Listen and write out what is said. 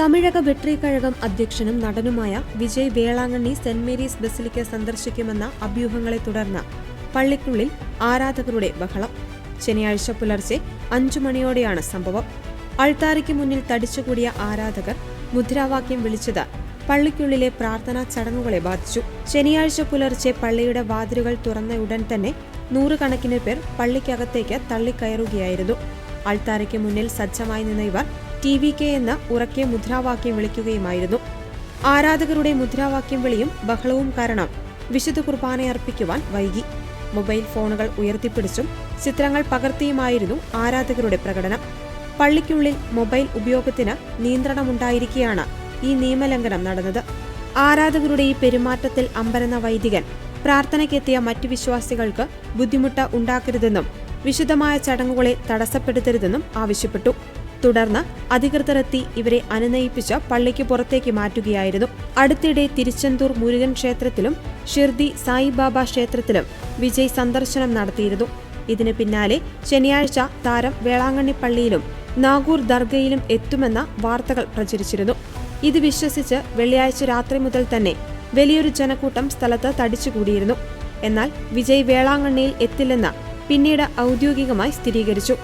തമിഴക വെട്രിക്കഴകം അധ്യക്ഷനും നടനുമായ Vijay Velankanni Saint Mary's basilica സന്ദർശിക്കുമെന്ന അഭ്യൂഹങ്ങളെ തുടർന്ന് പള്ളിക്കുള്ളിൽ ആരാധകരുടെ ബഹളം. ശനിയാഴ്ച പുലർച്ചെ 5 മണിയോടെയാണ് സംഭവം. അൾത്താരയ്ക്ക് മുന്നിൽ തടിച്ചുകൂടിയ ആരാധകർ മുദ്രാവാക്യം വിളിച്ചത് പള്ളിക്കുള്ളിലെ പ്രാർത്ഥനാ ചടങ്ങുകളെ ബാധിച്ചു. ശനിയാഴ്ച പുലർച്ചെ പള്ളിയുടെ വാതിലുകൾ തുറന്ന ഉടൻ തന്നെ നൂറുകണക്കിന് പേർ പള്ളിക്കകത്തേക്ക് തള്ളിക്കയറുകയായിരുന്നു. അൾത്താരയ്ക്ക് മുന്നിൽ സജ്ജമായി നിന്ന ഇവർ TVK എന്ന ഉറക്കെ മുദ്രാവാക്യം വിളിക്കുകയുമായിരുന്നു. ആരാധകരുടെ മുദ്രാവാക്യം വിളിയും ബഹളവും കാരണം വിശുദ്ധ കുർബാനയർപ്പിക്കുവാൻ വൈകി. മൊബൈൽ ഫോണുകൾ ഉയർത്തിപ്പിടിച്ചും ചിത്രങ്ങൾ പകർത്തിയുമായിരുന്നു ആരാധകരുടെ പ്രകടനം. പള്ളിക്കുള്ളിൽ മൊബൈൽ ഉപയോഗത്തിന് നിയന്ത്രണമുണ്ടായിരിക്കെയാണ് ഈ നിയമലംഘനം നടന്നത്. ആരാധകരുടെ ഈ പെരുമാറ്റത്തിൽ അമ്പരന്ന വൈദികൻ പ്രാർത്ഥനയ്ക്കെത്തിയ മറ്റു വിശ്വാസികൾക്ക് ബുദ്ധിമുട്ട് ഉണ്ടാക്കരുതെന്നും വിശുദ്ധമായ ചടങ്ങുകളെ തടസ്സപ്പെടുത്തരുതെന്നും ആവശ്യപ്പെട്ടു. തുടർന്ന് അധികൃതരെത്തി ഇവരെ അനുനയിപ്പിച്ച് പള്ളിക്ക് പുറത്തേക്ക് മാറ്റുകയായിരുന്നു. അടുത്തിടെ തിരുച്ചെന്തൂർ മുരുകൻ ക്ഷേത്രത്തിലും ഷിർദി സായിബാബ ക്ഷേത്രത്തിലും വിജയ് സന്ദർശനം നടത്തിയിരുന്നു. ഇതിന് പിന്നാലെ ശനിയാഴ്ച താരം വേളാങ്കണ്ണി പള്ളിയിലും നാഗൂർ ദർഗയിലും എത്തുമെന്ന വാർത്തകൾ പ്രചരിച്ചിരുന്നു. ഇത് വിശ്വസിച്ച് വെള്ളിയാഴ്ച രാത്രി മുതൽ തന്നെ വലിയൊരു ജനക്കൂട്ടം സ്ഥലത്ത് തടിച്ചുകൂടിയിരുന്നു. എന്നാൽ വിജയ് വേളാങ്കണ്ണിയിൽ എത്തില്ലെന്ന് പിന്നീട് ഔദ്യോഗികമായി സ്ഥിരീകരിച്ചു.